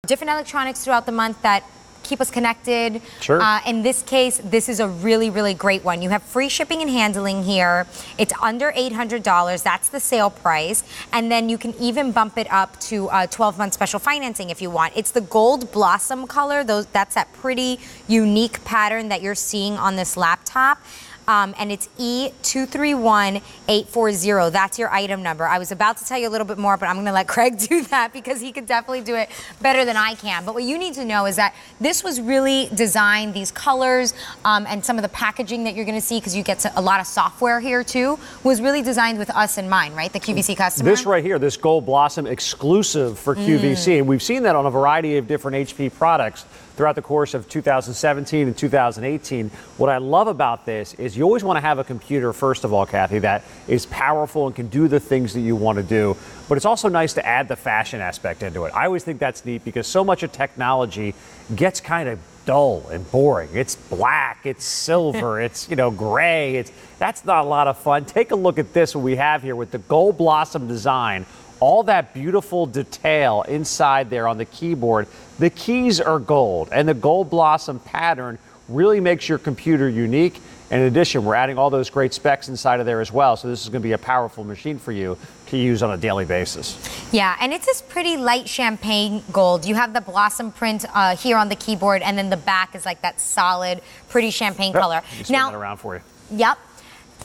different electronics throughout the month that keep us connected. Sure. In this case, this is a really, really great one. You have free shipping and handling here. It's under $800. That's the sale price. And then you can even bump it up to 12-month special financing if you want. It's the gold blossom color. That's that pretty unique pattern that you're seeing on this laptop. And it's E231840. That's your item number. I was about to tell you a little bit more, but I'm going to let Craig do that because he could definitely do it better than I can. But what you need to know is that this was really designed, these colors and some of the packaging that you're going to see, because you get a lot of software here too, was really designed with us in mind, right? The QVC customer. This right here, this gold blossom exclusive for QVC. And we've seen that on a variety of different HP products throughout the course of 2017 and 2018. What I love about this is you always want to have a computer, first of all, Kathy, that is powerful and can do the things that you want to do. But it's also nice to add the fashion aspect into it. I always think that's neat because so much of technology gets kind of dull and boring. It's black, it's silver, it's, gray. That's not a lot of fun. Take a look at this, what we have here with the gold blossom design. All that beautiful detail inside there on the keyboard. The keys are gold, and the gold blossom pattern really makes your computer unique. And in addition, we're adding all those great specs inside of there as well. So this is going to be a powerful machine for you to use on a daily basis. Yeah, and it's this pretty light champagne gold. You have the blossom print here on the keyboard, and then the back is like that solid, pretty champagne color. Now, that around for you. Yep.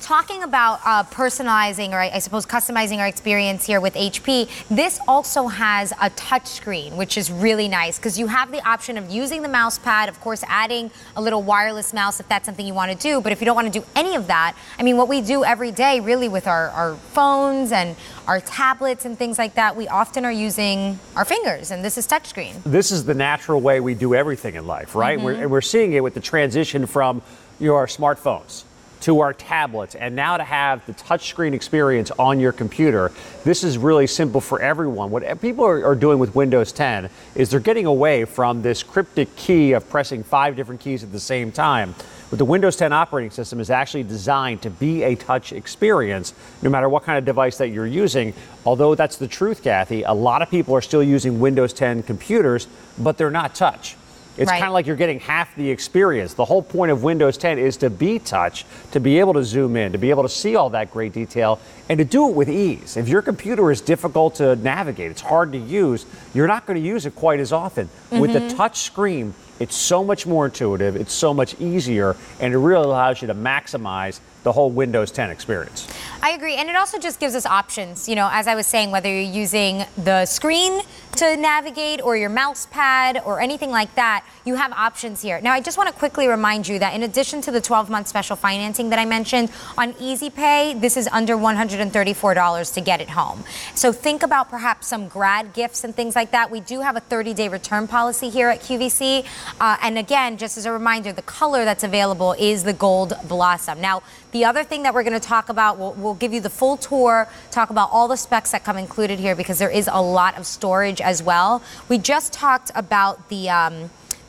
Talking about personalizing, or I suppose customizing our experience here with HP, this also has a touch screen, which is really nice because you have the option of using the mouse pad, of course, adding a little wireless mouse if that's something you want to do. But if you don't want to do any of that, I mean, what we do every day really with our phones and our tablets and things like that, we often are using our fingers, and this is touchscreen. This is the natural way we do everything in life, right? And we're seeing it with the transition from your smartphones to our tablets, and now to have the touchscreen experience on your computer. This is really simple for everyone. What people are doing with Windows 10 is they're getting away from this cryptic key of pressing 5 different keys at the same time. But the Windows 10 operating system is actually designed to be a touch experience, no matter what kind of device that you're using. Although that's the truth, Kathy, a lot of people are still using Windows 10 computers, but they're not touch. It's kind of like you're getting half the experience. The whole point of Windows 10 is to be touch, to be able to zoom in, to be able to see all that great detail, and to do it with ease. If your computer is difficult to navigate, it's hard to use, you're not going to use it quite as often. With the touch screen, it's so much more intuitive, it's so much easier, and it really allows you to maximize the whole Windows 10 experience. I agree, and it also just gives us options. As I was saying, whether you're using the screen to navigate or your mouse pad or anything like that, you have options here. Now, I just want to quickly remind you that in addition to the 12-month special financing that I mentioned, on Easy Pay, this is under $134 to get it home. So think about perhaps some grad gifts and things like that. We do have a 30-day return policy here at QVC. And again, just as a reminder, the color that's available is the gold blossom. Now, the other thing that we're going to talk about, we'll give you the full tour, talk about all the specs that come included here because there is a lot of storage as well. We just talked about the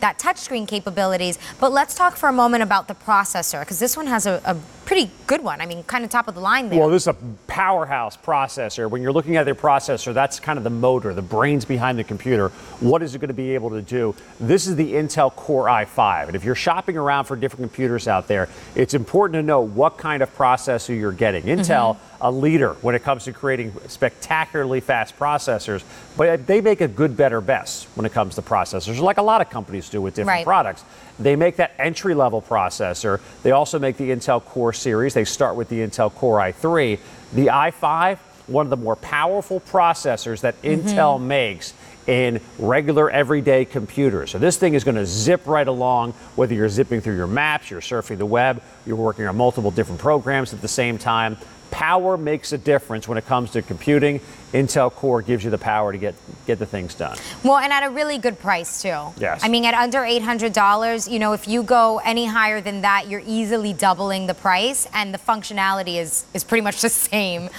that touchscreen capabilities, but let's talk for a moment about the processor because this one has a pretty good one. I mean, kind of top of the line there. Well, this is a powerhouse processor. When you're looking at their processor, that's kind of the motor, the brains behind the computer. What is it going to be able to do? This is the Intel Core i5. And if you're shopping around for different computers out there, it's important to know what kind of processor you're getting. Intel, a leader when it comes to creating spectacularly fast processors, but they make a good, better, best when it comes to processors, like a lot of companies do with different products. They make that entry-level processor. They also make the Intel Core series. They start with the Intel Core i3. The i5, one of the more powerful processors that Intel makes in regular everyday computers. So this thing is going to zip right along, whether you're zipping through your maps, you're surfing the web, you're working on multiple different programs at the same time. Power makes a difference when it comes to computing. Intel Core gives you the power to get the things done. Well, and at a really good price, too. Yes. I mean, at under $800, if you go any higher than that, you're easily doubling the price, and the functionality is pretty much the same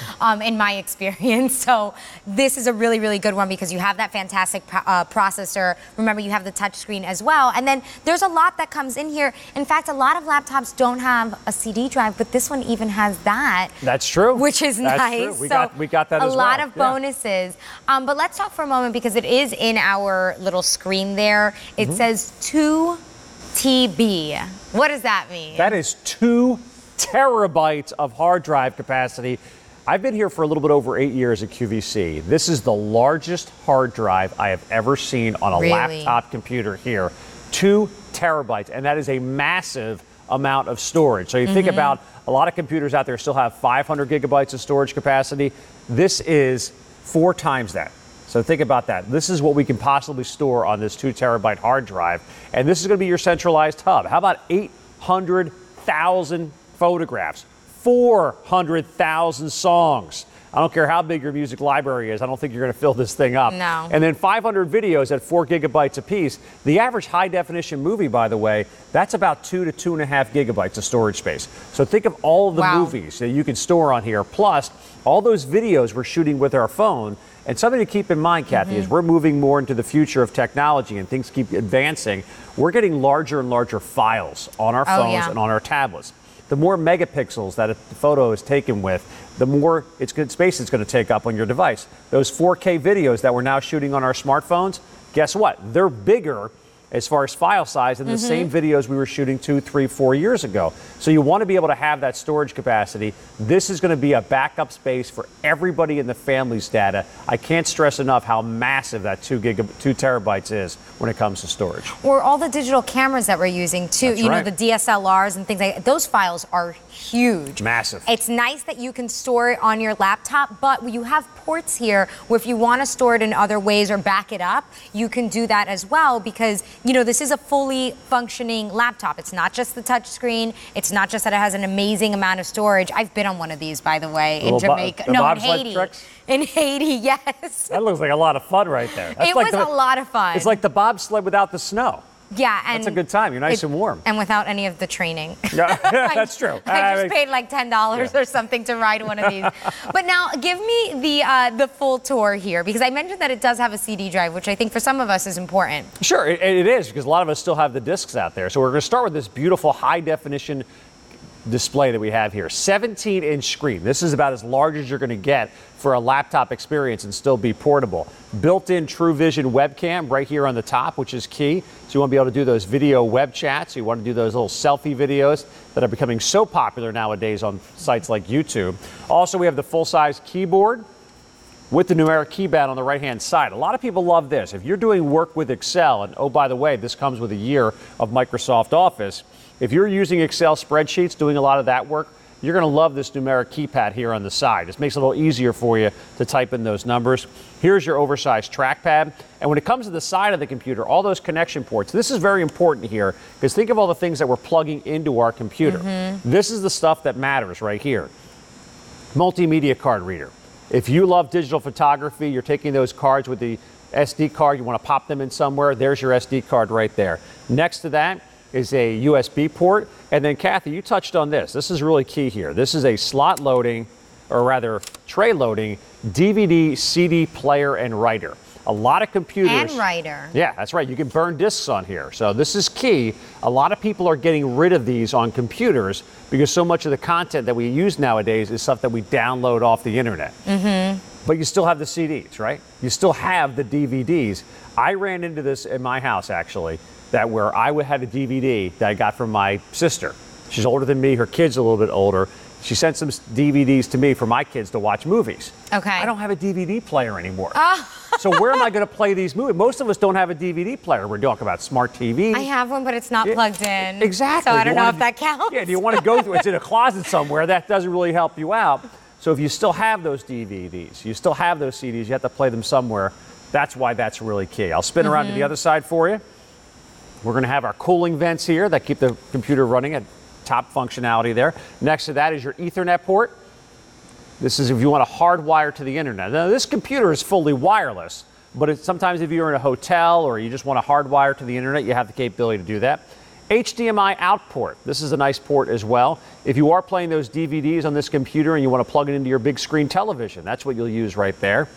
in my experience. So this is a really, really good one because you have that fantastic processor. Remember, you have the touchscreen as well. And then there's a lot that comes in here. In fact, a lot of laptops don't have a CD drive, but this one even has that. That's That's true. Which is That's nice. True. We got that as well. A lot of bonuses. But let's talk for a moment because it is in our little screen there. It says 2TB. What does that mean? That is 2 terabytes of hard drive capacity. I've been here for a little bit over 8 years at QVC. This is the largest hard drive I have ever seen on a laptop computer here. 2 terabytes, and that is a massive amount of storage. So you think about a lot of computers out there still have 500 gigabytes of storage capacity. This is 4 times that. So think about that. This is what we can possibly store on this 2 terabyte hard drive. And this is going to be your centralized hub. How about 800,000 photographs, 400,000 songs? I don't care how big your music library is. I don't think you're going to fill this thing up. No. And then 500 videos at 4 gigabytes apiece. The average high definition movie, by the way, that's about 2 to 2.5 gigabytes of storage space. So think of all of the movies that you can store on here, plus all those videos we're shooting with our phone. And something to keep in mind, Kathy, is we're moving more into the future of technology and things keep advancing. We're getting larger and larger files on our phones and on our tablets. The more megapixels that a photo is taken with, the more space it's going to take up on your device. Those 4K videos that we're now shooting on our smartphones, guess what? They're bigger as far as file size than the same videos we were shooting 2, 3, 4 years ago. So you want to be able to have that storage capacity. This is going to be a backup space for everybody in the family's data. I can't stress enough how massive that 2 terabytes is when it comes to storage. Or all the digital cameras that we're using too. That's you right. know, the DSLRs and things like that. Those files are huge. Massive. It's nice that you can store it on your laptop, but you have ports here where if you want to store it in other ways or back it up, you can do that as well because, you know, this is a fully functioning laptop. It's not just the touch screen. It's not just that it has an amazing amount of storage. I've been on one of these, by the way, in Jamaica. No, in Haiti. In Haiti, yes. That looks like a lot of fun right there. That's it was a lot of fun. It's like the bobsled without the snow. Yeah, and that's a good time. You're nice and warm. And without any of the training. Yeah, that's true. I just paid like $10 or something to ride one of these. But now, give me the full tour here, because I mentioned that it does have a CD drive, which I think for some of us is important. Sure, it is, because a lot of us still have the discs out there. So we're going to start with this beautiful high-definition display that we have here. 17-inch screen. This is about as large as you're going to get for a laptop experience and still be portable. Built-in True Vision webcam right here on the top, which is key. So you want to be able to do those video web chats. You want to do those little selfie videos that are becoming so popular nowadays on sites like YouTube. Also, we have the full-size keyboard with the numeric keypad on the right-hand side. A lot of people love this. If you're doing work with Excel, and oh, by the way, this comes with a year of Microsoft Office. If you're using Excel spreadsheets, doing a lot of that work, you're going to love this numeric keypad here on the side. It makes it a little easier for you to type in those numbers. Here's your oversized trackpad. And when it comes to the side of the computer, all those connection ports, this is very important here, because think of all the things that we're plugging into our computer. This is the stuff that matters right here. Multimedia card reader. If you love digital photography, you're taking those cards with the SD card, you want to pop them in somewhere, there's your SD card right there. Next to that is a USB port. And then, Kathy, you touched on this. This is really key here. This is a slot loading, or rather tray loading, DVD, CD player and writer. A lot of computers. And writer. Yeah, that's right. You can burn discs on here. So this is key. A lot of people are getting rid of these on computers because so much of the content that we use nowadays is stuff that we download off the internet. But you still have the CDs, right? You still have the DVDs. I ran into this in my house, actually, that where I had a DVD that I got from my sister. She's older than me. Her kid's a little bit older. She sent some DVDs to me for my kids to watch movies. Okay. I don't have a DVD player anymore. So where am I going to play these movies? Most of us don't have a DVD player. We're talking about smart TV. I have one, but it's not plugged in. Exactly. So I don't know if that counts. Yeah, do you want to go through it? It's in a closet somewhere. That doesn't really help you out. So if you still have those DVDs, you still have those CDs, you have to play them somewhere. That's why that's really key. I'll spin around to the other side for you. We're going to have our cooling vents here that keep the computer running at top functionality there. Next to that is your Ethernet port. This is if you want to hardwire to the internet. Now, this computer is fully wireless, but sometimes if you're in a hotel or you just want to hardwire to the internet, you have the capability to do that. HDMI out port. This is a nice port as well. If you are playing those DVDs on this computer and you want to plug it into your big screen television, that's what you'll use right there.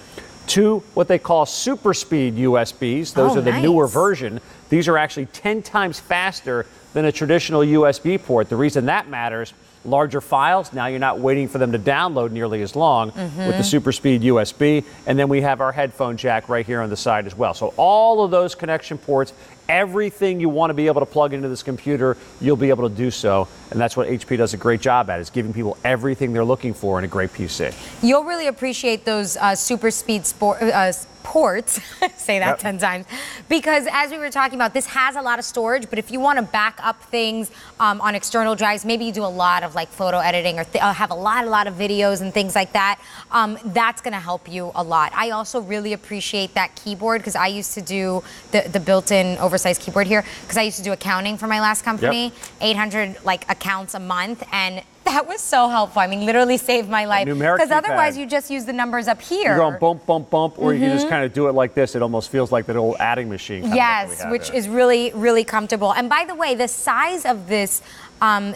2 what they call super speed USBs. Those are the newer version. These are actually 10 times faster than a traditional USB port. The reason that matters, larger files, now you're not waiting for them to download nearly as long with the super speed USB. And then we have our headphone jack right here on the side as well. So all of those connection ports, everything you want to be able to plug into this computer, you'll be able to do so. And that's what HP does a great job at, is giving people everything they're looking for in a great PC. You'll really appreciate those super speed ports, say that 10 times, because as we were talking about, this has a lot of storage, but if you want to back up things on external drives, maybe you do a lot of like photo editing or have a lot of videos and things like that, that's going to help you a lot. I also really appreciate that keyboard, because I used to do the built-in oversized keyboard here, because I used to do accounting for my last company, 800 like accounts a month, and that was so helpful. I mean, literally saved my life. Because otherwise, you just use the numbers up here. You're going bump, bump, bump, or you can just kind of do it like this. It almost feels like that old adding machine. Yes, which is really, really comfortable. And by the way, the size of this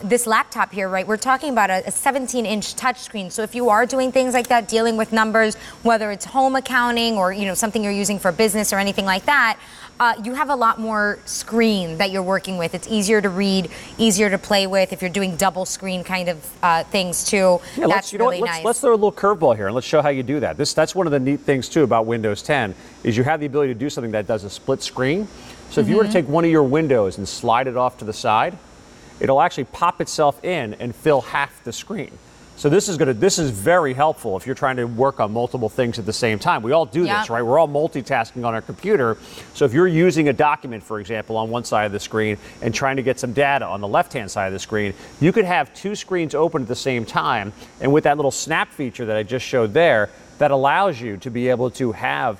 this laptop here, right, we're talking about a 17-inch touchscreen. So if you are doing things like that, dealing with numbers, whether it's home accounting or something you're using for business or anything like that, you have a lot more screen that you're working with. It's easier to read, easier to play with. If you're doing double screen kind of things too, that's really nice. Let's throw a little curveball here and let's show how you do that. That's one of the neat things too about Windows 10 is you have the ability to do something that does a split screen. So if you were to take one of your windows and slide it off to the side, it'll actually pop itself in and fill half the screen. So this is very helpful if you're trying to work on multiple things at the same time. We all do this, right? We're all multitasking on our computer. So if you're using a document, for example, on one side of the screen and trying to get some data on the left-hand side of the screen, you could have two screens open at the same time. And with that little snap feature that I just showed there, that allows you to be able to have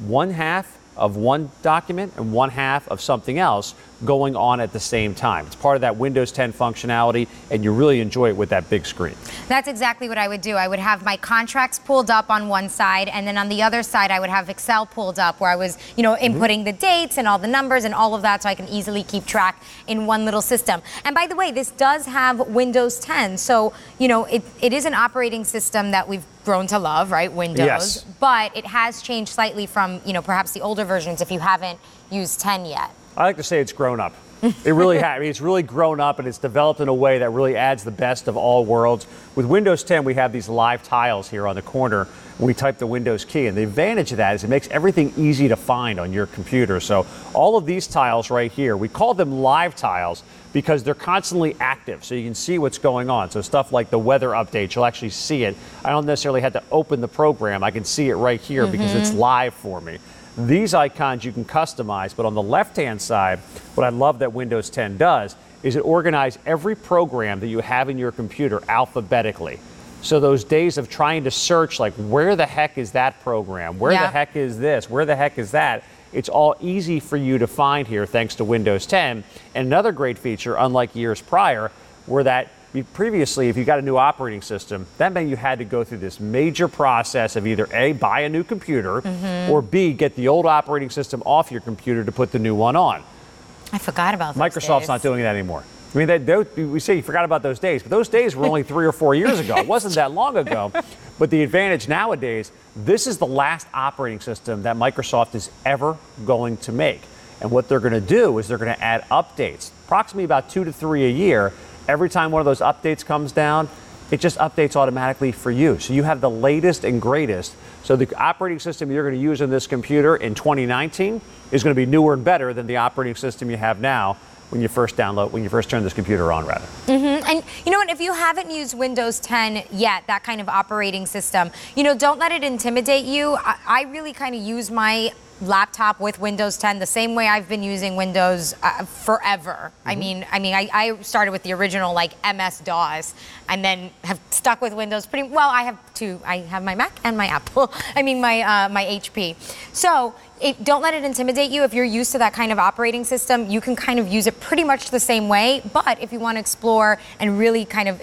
one half of one document and one half of something else going on at the same time. It's part of that Windows 10 functionality, and you really enjoy it with that big screen. That's exactly what I would do. I would have my contracts pulled up on one side, and then on the other side, I would have Excel pulled up where I was, inputting the dates and all the numbers and all of that, so I can easily keep track in one little system. And by the way, this does have Windows 10, so, it is an operating system that we've grown to love, right? Windows. Yes. But it has changed slightly from, perhaps the older versions if you haven't used 10 yet. I like to say it's grown up. It really has. I mean, it's really grown up, and it's developed in a way that really adds the best of all worlds. With Windows 10, we have these live tiles here on the corner when we type the Windows key, and the advantage of that is it makes everything easy to find on your computer. So all of these tiles right here, we call them live tiles because they're constantly active, so you can see what's going on. So stuff like the weather update, you'll actually see it. I don't necessarily have to open the program. I can see it right here because it's live for me. These icons you can customize, but on the left-hand side, what I love that Windows 10 does is it organizes every program that you have in your computer alphabetically. So those days of trying to search, like, where the heck is that program? Where the heck is this? Where the heck is that? It's all easy for you to find here thanks to Windows 10. And another great feature, unlike years prior, were that previously, if you got a new operating system, that meant you had to go through this major process of either A, buy a new computer, or B, get the old operating system off your computer to put the new one on. I forgot about those Microsoft's days. not doing that anymore. I mean, we say you forgot about those days, but those days were only 3 or 4 years ago. It wasn't that long ago. But the advantage nowadays, this is the last operating system that Microsoft is ever going to make. And what they're going to do is they're going to add updates, approximately about 2 to 3 a year. Every time one of those updates comes down, it just updates automatically for you. So you have the latest and greatest. So the operating system you're going to use in this computer in 2019 is going to be newer and better than the operating system you have now when you first turn this computer on, rather. And you know what, if you haven't used Windows 10 yet, that kind of operating system, don't let it intimidate you. I really kind of use my laptop with Windows 10 the same way I've been using Windows forever. I mean, I started with the original like MS-DOS and then have stuck with Windows pretty well. I have two. I have my Mac and my Apple. I mean my HP. So don't let it intimidate you. If you're used to that kind of operating system, you can kind of use it pretty much the same way. But if you want to explore and really kind of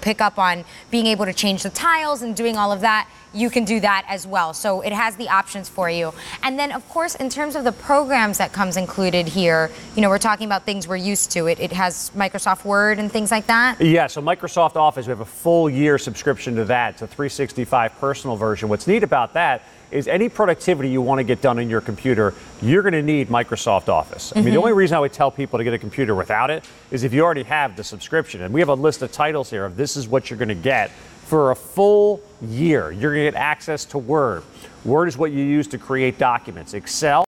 pick up on being able to change the tiles and doing all of that, you can do that as well. So it has the options for you. And then, of course, in terms of the programs that comes included here, we're talking about things we're used to. It has Microsoft Word and things like that? Yeah, so Microsoft Office, we have a full year subscription to that. It's a 365 personal version. What's neat about that is any productivity you want to get done on your computer, you're going to need Microsoft Office. I mean, the only reason I would tell people to get a computer without it is if you already have the subscription. And we have a list of titles here of this is what you're going to get for a full year. You're going to get access to Word. Word is what you use to create documents. Excel